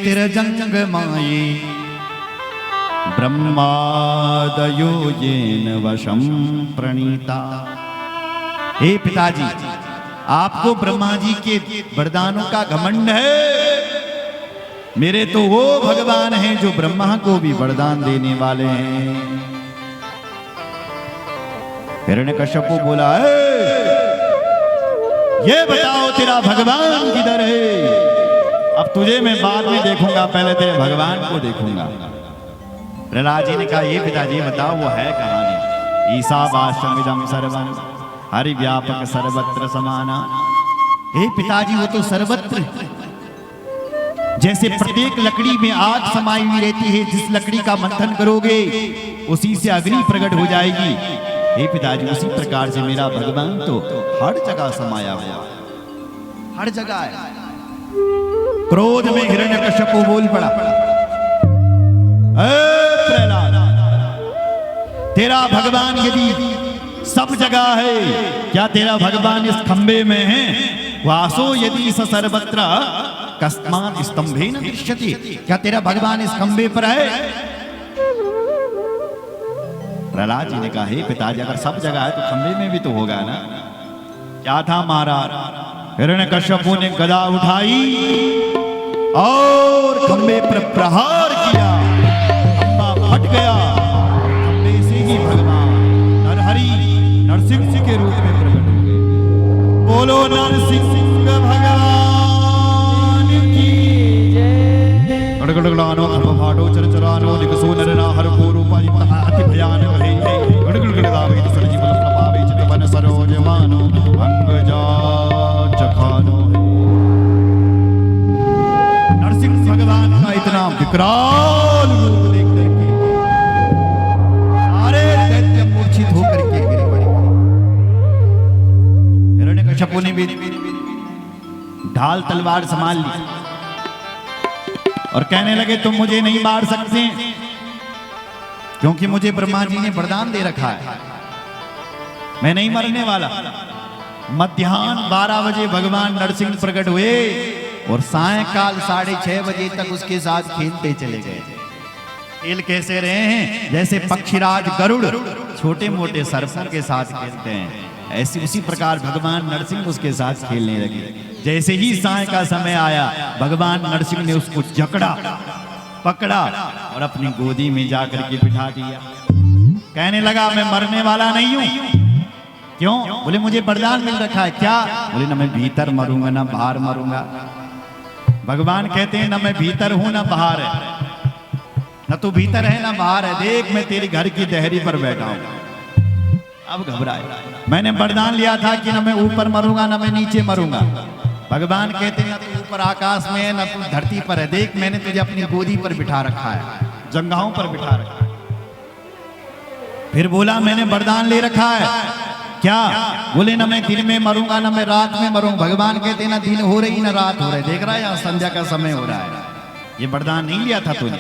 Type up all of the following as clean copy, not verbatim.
स्थिर जंग माये ब्रह्मादयो येन वशम प्रणीता। हे पिताजी, आपको ब्रह्मा जी के वरदानों का घमंड है। मेरे तो वो भगवान हैं जो ब्रह्मा को भी वरदान देने वाले हैं। हिरण्यकश्यप बोला, ये बताओ तेरा भगवान किधर है? अब तुझे मैं बाद में देखूंगा, पहले तेरे भगवान को देखूंगा। प्रहलाद जी ने कहा, ये पिताजी बताओ वो है कहानी। ईशावास्यमिदं सर्वं हरि व्यापक सर्वत्र समाना। हे पिताजी, वो तो सर्वत्र, जैसे प्रत्येक लकड़ी में आग समाई हुई रहती है, जिस लकड़ी का मंथन करोगे उसी से अग्नि प्रकट हो जाएगी। हे पिताजी, उसी प्रकार से मेरा भगवान तो हर जगह समाया हुआ, हर जगह है। क्रोध में हिरण्यकश्यप बोल पड़ा, प्रहलाद, तेरा भगवान यदि सब जगह है, क्या तेरा भगवान इस खंबे में है? वासो यदि स सर्वत्र कस्मात् स्तंभेन दृश्यते। क्या तेरा भगवान इस खंबे पर है? प्रहलाद जी ने कहा, हे पिताजी, अगर सब जगह है तो खंबे में भी तो होगा ना। क्या था महाराज? हिरण्यकश्यप ने गदा उठाई और खंबे पर प्रहार किया। खंबा फट गया। खंबे से ही भगवान नरहरि नरसिंह के रूप में प्रकट हो गए। बोलो नरसिंह भगवान की जय। गड़गड़गड़ानो अल्पभाटो चरचरानो दिगसो नरनाहर पूर्वपादितः अति भयानक है। गड़गड़गड़ावे सरजी बल प्रभावे चितवन सरोजमानो अंगजा चखानो। नरसिंह भगवान का इतना विकराल रूप देख करके सारे दैत्य मूर्छित होकर के गिर पड़े। हिरण्यकश्यप ने भी ढाल तलवार संभाल ली और कहने लगे, तुम मुझे नहीं मार सकते क्योंकि मुझे ब्रह्मा जी ने वरदान दे रखा है, मैं नहीं मरने वाला। मध्याह्न 12 बजे भगवान नरसिंह प्रकट हुए और सायंकाल 6:30 बजे तक उसके साथ खेलते चले गए। खेल कैसे रहे हैं? जैसे पक्षीराज गरुड़ छोटे मोटे सर्पों के साथ खेलते हैं, ऐसे उसी प्रकार भगवान नरसिंह उसके साथ खेलने लगे। जैसे ही साय का समय आया, भगवान नरसिंह ने उसको जकड़ा, पकड़ा और अपनी गोदी में जाकर के बिठा दिया। कहने लगा, मैं मरने वाला नहीं हूं। क्यों? बोले, मुझे वरदान मिल रखा है। क्या? बोले, ना मैं भीतर मरूंगा ना बाहर मरूंगा। भगवान कहते हैं, ना मैं भीतर हूं ना बाहर है, ना तू भीतर है ना बाहर है। देख, मैं तेरी घर की देहरी पर बैठा हूं। अब घबराए, मैंने वरदान लिया था कि ना मैं ऊपर मरूंगा ना मैं नीचे मरूंगा। भगवान कहते हैं, ना तू ऊपर आकाश में है ना तू धरती पर है। देख, मैंने तुझे अपनी गोदी पर बिठा रखा है, जंघाओं पर बिठा रखा है। फिर बोला, मैंने वरदान ले रखा है। क्या? बोले, ना मैं दिन में मरूंगा ना मैं रात में मरूंगा। भगवान कहते हैं, ना दिन हो रही ना रात हो रही। देख रहा है, यहाँ संध्या का समय हो रहा है। ये वरदान नहीं लिया था तूने।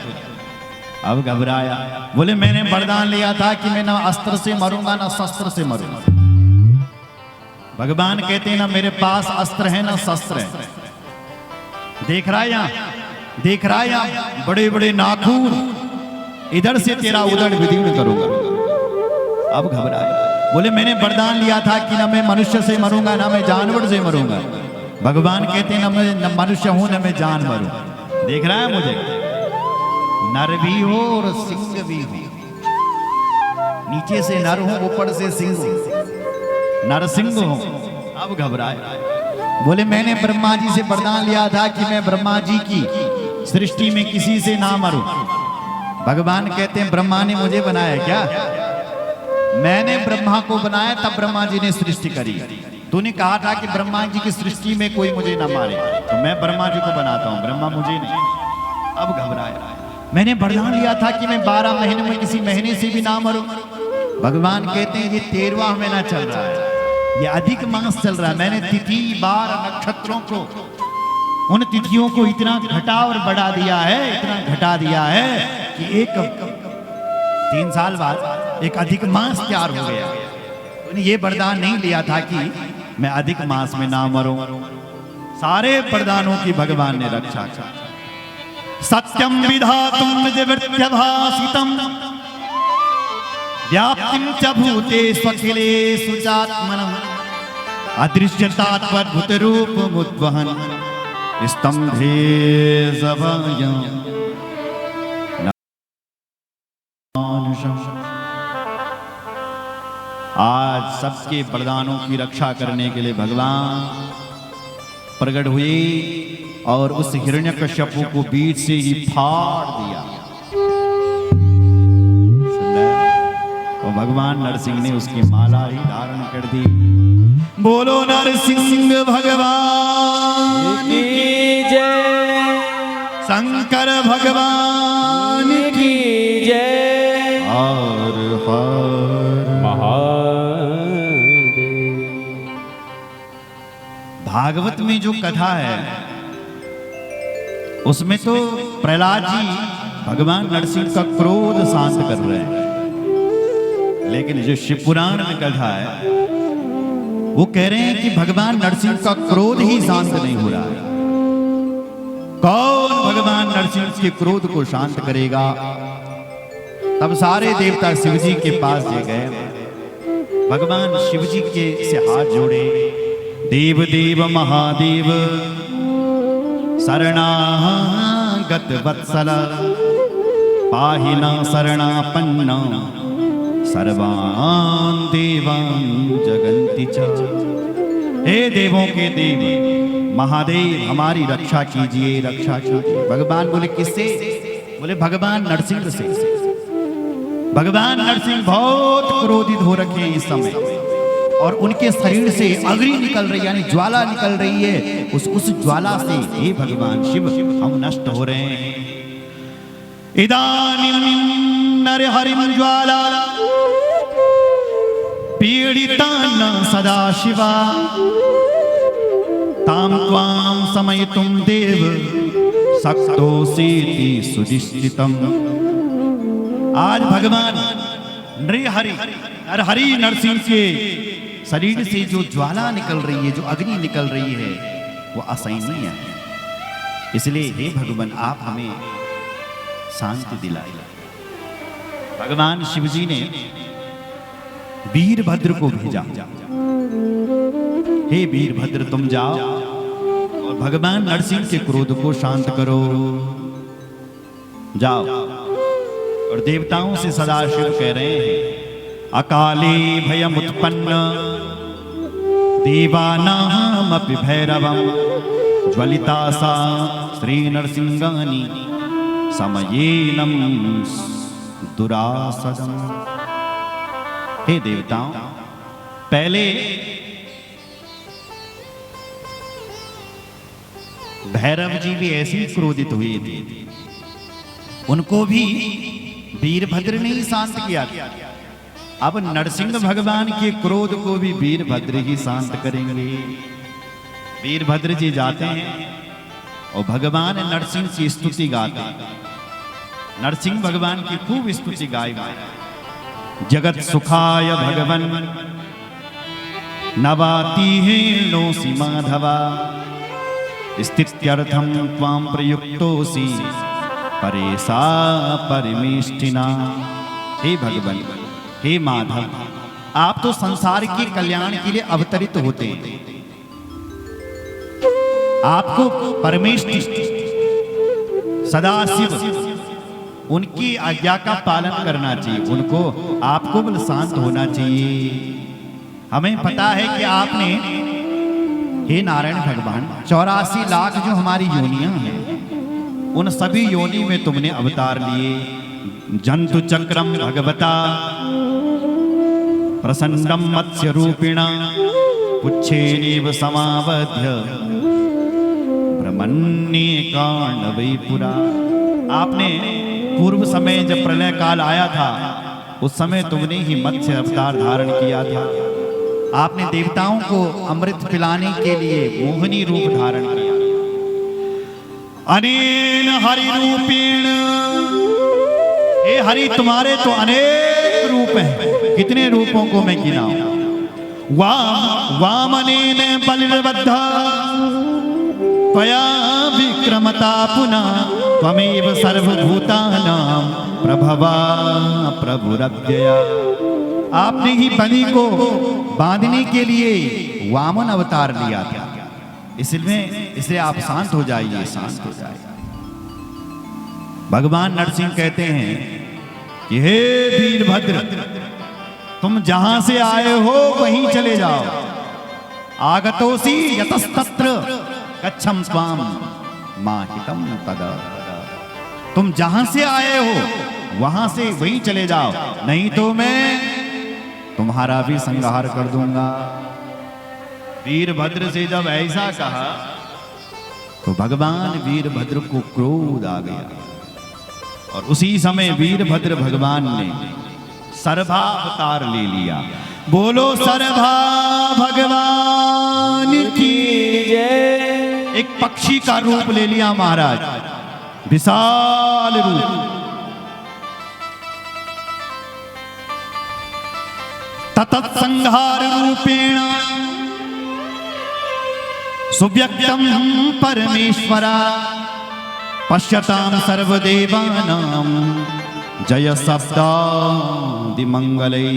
अब घबराया, बोले, मैंने वरदान लिया था कि मैं ना अस्त्र से मरूंगा ना शस्त्र से मरूंगा। भगवान कहते हैं, ना मेरे पास अस्त्र है ना शस्त्र है। देख रहा है यहाँ, देख रहा है यहाँ बड़े बड़े नाखून, इधर से तेरा उदर विदीर्ण करूंगा। अब घबराया, बोले, मैंने वरदान लिया था कि ना मैं मनुष्य से मरूंगा ना मैं जानवर से मरूंगा। भगवान कहते हैं, ना मैं न मनुष्य हूं ना मैं जानवर हूं। देख रहा है, मुझे नर भी हो और सिंह भी हो। नीचे से नर हो, ऊपर से सिंह हो, नरसिंह हो। अब घबराए, बोले, मैंने ब्रह्मा जी से वरदान लिया था कि मैं ब्रह्मा जी की सृष्टि में किसी से ना मरूं। भगवान कहते हैं, ब्रह्मा ने मुझे बनाया क्या? मैंने ब्रह्मा को बनाया, तब ब्रह्मा जी ने सृष्टि करी। तूने कहा था कि ब्रह्मा जी की सृष्टि में कोई मुझे ना मारे, तो मैं ब्रह्मा जी को बनाता हूं, ब्रह्मा मुझे नहीं। अब घबराया, मैंने वरदान लिया था कि मैं 12 महीने में किसी महीने से भी ना मरूं। भगवान कहते हैं, ये 13वां महीना चल रहा है, ये अधिक मास चल रहा है। मैंने तिथि बार नक्षत्रों को, उन तिथियों को इतना घटा और बढ़ा दिया है, इतना घटा दिया है कि एक 3 साल बाद एक अधिक मास तैयार हो गया। उन्होंने ये वरदान नहीं लिया था कि मैं अधिक मास में ना मरूं। सारे वरदानों की भगवान ने रक्षा की, सत्यम विधातुं निजवृत्यभासितं व्याप्तिं च भूतेष्वखिलेषु चात्मनः अदृश्यतात्वद्भुतरूपमुद्वहन् स्तम्भे सभायां आज सबके वरदानों की रक्षा करने के लिए भगवान प्रकट हुए और उस हिरण्यकश्यपु को बीच से ही फाड़ दिया। और भगवान नरसिंह ने उसकी माला ही धारण कर दी। बोलो नरसिंह भगवान की जय, शंकर भगवान की जय, हर हर महादेव। भागवत में जो कथा है उसमें तो प्रहलाद जी भगवान नरसिंह का क्रोध शांत कर रहे हैं, लेकिन जो शिव पुराण में कथा है वो कह रहे हैं कि भगवान नरसिंह का क्रोध ही शांत नहीं हो रहा है। कौन भगवान नरसिंह के क्रोध को शांत करेगा? तब सारे देवता शिव जी के पास जे गए, भगवान शिव जी के से हाथ जोड़े। देव देव महादेव शरणागत वत्सल पाहि न शरणापन्ना सर्वान् देवान् जगन्ति च। हे देवों के देव महादेव हमारी रक्षा कीजिए, रक्षा कीजिए। भगवान बोले किससे? बोले भगवान नरसिंह से। भगवान नरसिंह बहुत क्रोधित हो रखे हैं इस समय और उनके शरीर से अग्नि निकल रही है, यानी ज्वाला निकल रही है। उस ज्वाला से हे भगवान शिव हम नष्ट हो रहे हैं। इदानीं नरहरिं ज्वाला पीडितान् सदा शिवा तां त्वां समयितुं देव शक्तोऽसीति सुनिश्चितम्। आज भगवान नरहरि नरसिंह के शरीर से जो ज्वाला निकल रही है, जो अग्नि निकल रही है, वो असहनीय है। इसलिए हे भगवान आप हमें शांति दिलाइए। भगवान शिव जी ने वीरभद्र को भेजा। हे वीरभद्र तुम जाओ और भगवान नरसिंह के क्रोध को शांत करो। जाओ। और देवताओं से सदाशिव कह रहे हैं अकाले भयमुत्पन्न देवानामपि भैरवं ज्वलिता सा श्री नरसिंहानि समयेनं दुरासदम्। हे देवताओं, पहले भैरव जी भी ऐसे ही क्रोधित हुए थे, उनको भी वीरभद्र ने ही शांत किया था। अब नरसिंह भगवान के क्रोध को भी वीरभद्र ही शांत करेंगे। वीरभद्र जी जाते हैं और भगवान नरसिंह की स्तुति गाते हैं। नरसिंह भगवान की खूब स्तुति गाई। जगत सुखाय भगवन नवाति हेणोसि माधवा स्थित्यर्थं त्वां प्रयुक्तोसि परेशा परमेष्ठिना। हे भगवन, हे माधव, आप तो संसार के कल्याण के लिए अवतरित होते हैं। आपको परमेष्ठि सदाशिव उनकी आज्ञा का पालन करना चाहिए, उनको आपको बल शांत होना चाहिए। हमें पता है कि आपने हे नारायण भगवान 84 लाख जो हमारी योनियां हैं उन सभी योनि में तुमने अवतार लिए। जंतु चक्रम भगवता प्रसन्नम मत्स्य रूपिणा पुच्छेनेव समावध्य ब्रह्मण्ये काण्डवै पुरा। आपने पूर्व समय जब प्रलय काल आया था उस समय तुमने ही मत्स्य अवतार धारण किया था। आपने देवताओं को अमृत पिलाने के लिए मोहिनी रूप धारण किया। अनेन हरि रूपेण, हे हरि तुम्हारे तो अनेक रूप हैं, कितने रूपों को मैं गिनाऊं। वामनेन बलिर्बद्धा त्वया विक्रमता पुनः त्वमेव सर्वभूतानां प्रभवा प्रभुरव्यया। आपने ही बलि को बांधने के लिए वामन अवतार लिया था, इसलिए आप शांत हो जाइए, शांत हो जाइए। भगवान नरसिंह कहते हैं कि हे वीरभद्र, तुम जहां से आए हो वहीं चले जाओ। आगतोसी यतस्तत्र गच्छम स्वाम माहितम तदा। तुम जहां से आए हो वहां से वहीं चले जाओ, नहीं तो मैं तुम्हारा भी संहार कर दूंगा। वीरभद्र से जब ऐसा कहा तो भगवान वीरभद्र को क्रोध आ गया और उसी समय वीरभद्र भगवान ने सर्भा अवतार ले लिया। बोलो सर्भा भगवान की जय। एक पक्षी का रूप ले लिया महाराज, विशाल रूप। तत्संहार रूपेण सुव्यक्तम परमेश्वरा पश्यतां सर्वदेवानां जय शब्दादि मंगलै।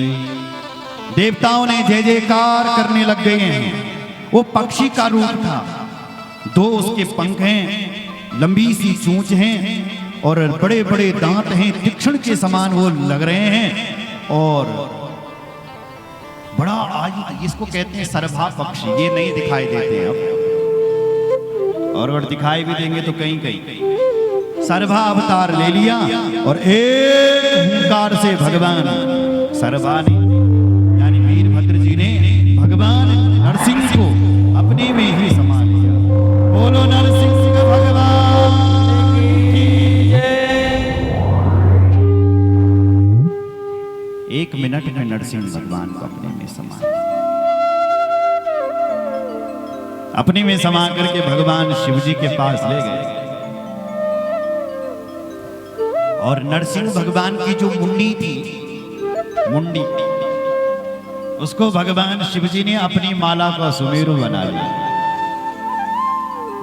देवताओं ने जय जयकार करने लग गए हैं। वो पक्षी का रूप था, दो उसके पंख हैं, लंबी सी चोंच है और बड़े बड़े दांत हैं, तीक्ष्ण के समान वो लग रहे हैं। और बड़ा आज इसको कहते हैं सर्भा पक्षी। ये नहीं दिखाई देते अब, और अगर दिखाई भी देंगे तो कहीं कहीं। सर्भा अवतार ले लिया और एक हुंकार से भगवान सर्भा ने यानी वीरभद्र जी ने भगवान नरसिंह को अपने में ही समा लिया। बोलो नरसिंह भगवान की जय। 1 मिनट में नरसिंह भगवान को अपने में समा लिया। अपने में समा करके भगवान शिव जी के पास ले गए और नरसिंह भगवान की जो मुंडी थी, मुंडी, उसको भगवान शिव जी ने अपनी माला का सुमेरु बना लिया।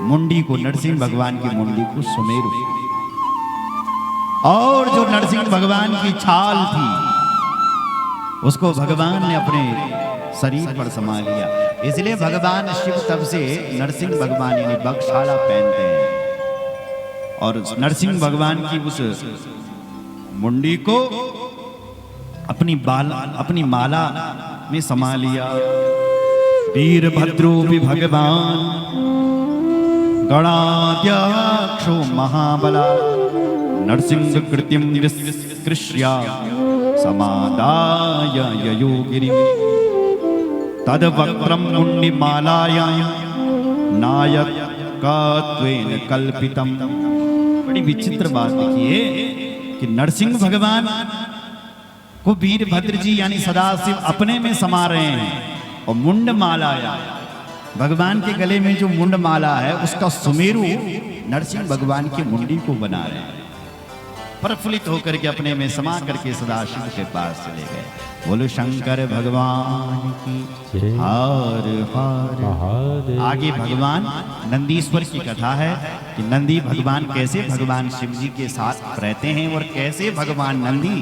मुंडी को, नरसिंह भगवान की मुंडी को सुमेरु। और जो नरसिंह भगवान की छाल थी उसको भगवान ने अपने शरीर पर समा लिया। इसलिए भगवान शिव तब से नरसिंह भगवान यानी बक्षाला पहनते हैं और नरसिंह भगवान की उस मुंडी को अपनी माला में समा लिया। वीरभद्रो भी भगवान गणाध्यक्षो महाबला नरसिंह कृतिम कृष्या समादाय ययोगिरिं तद्वक्त्रं मुण्डिमालायां नायकत्वेन कल्पितम्। बड़ी विचित्र बात देखिए कि नरसिंह भगवान को वीरभद्र जी यानी सदाशिव अपने में समा रहे हैं और मुंड मालाया, भगवान के गले में जो मुंड माला है उसका सुमेरु नरसिंह भगवान की मुंडी को बना रहे हैं। प्रफुल्लित होकर के अपने में समा करके सदाशिव के पास चले गए। बोलो शंकर भगवान की हर हर। आगे भगवान नंदीश्वर की कथा है कि नंदी भगवान कैसे भगवान शिव जी के साथ रहते हैं और कैसे भगवान नंदी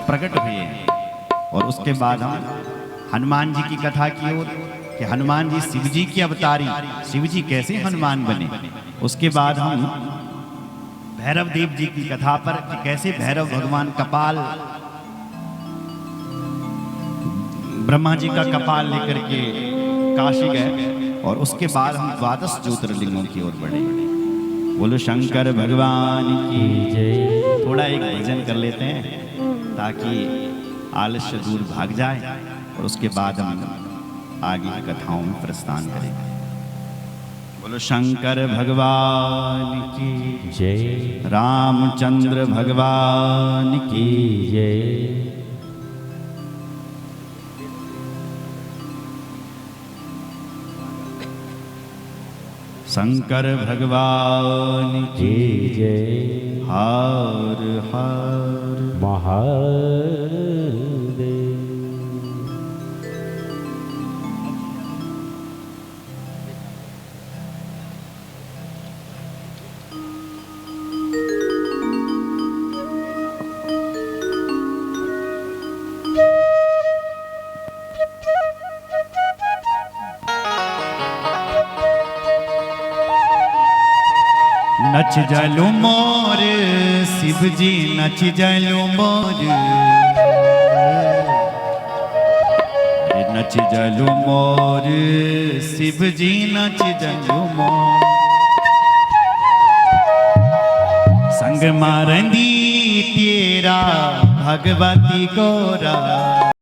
प्रकट हुए हैं। और उसके बाद हम हनुमान जी की कथा की ओर कि हनुमान जी शिव जी की अवतारी, शिव जी कैसे हनुमान बने। उसके बाद हम भैरव देव जी की कथा पर कि कैसे भैरव भगवान कपाल, ब्रह्मा जी का कपाल लेकर के काशी गए। और उसके बाद हम 12 ज्योतिर्लिंगों की ओर बढ़े। बोलो शंकर भगवान की जय। थोड़ा एक भजन कर लेते हैं ताकि आलस्य दूर भाग जाए और उसके बाद हम आगे की कथाओं में प्रस्थान करेंगे। बोलो शंकर भगवान की जय। रामचंद्र भगवान की जय। शंकर भगवान की जय। हर हर महादेव। नच जलू मोर शिव जी नच जलू मोर, नच जलू मोर शिव जी नच जलू मोर। संग मारंदी तेरा भगवती गोरा,